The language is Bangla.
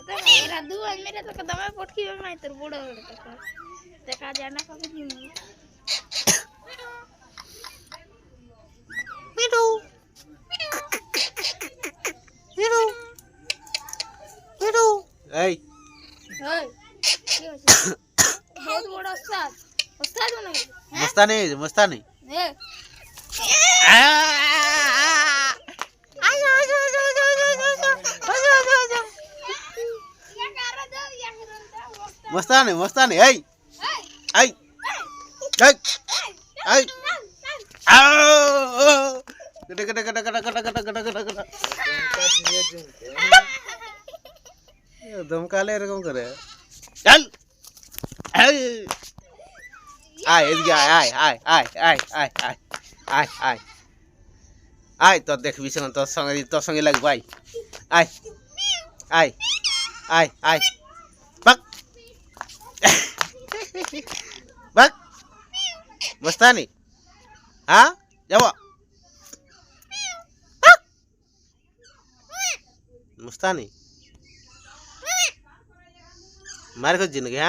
এরা দুয়ার মেরে তোকে দমে পটকি মাই তোর বুড়ো হয়ে তোকে দেখা যায় না কবে কি মিঠু মিঠু মিঠু এই ওই কি হচ্ছে বহুত বড় ওস্তাদ ওস্তাদ মনে হয় মস্তানি মস্তানি এ মস্তানি মস্তানি এই এই এই এই কটা কটা কটা কটা কটা কটা কটা কটা কটা দমকালে এরকম করে চল আয় এদিকে আয় আয় আয় আয় আয় আয় আয় আয় আয় আয় তোর দেখবি শোন তোর সঙ্গে লাগবে আয় আয় আয় আয় আয় বাক বাক মস্তানি হ্যাঁ যাব মস্তানি মার খুঁজছি নাকি হ্যাঁ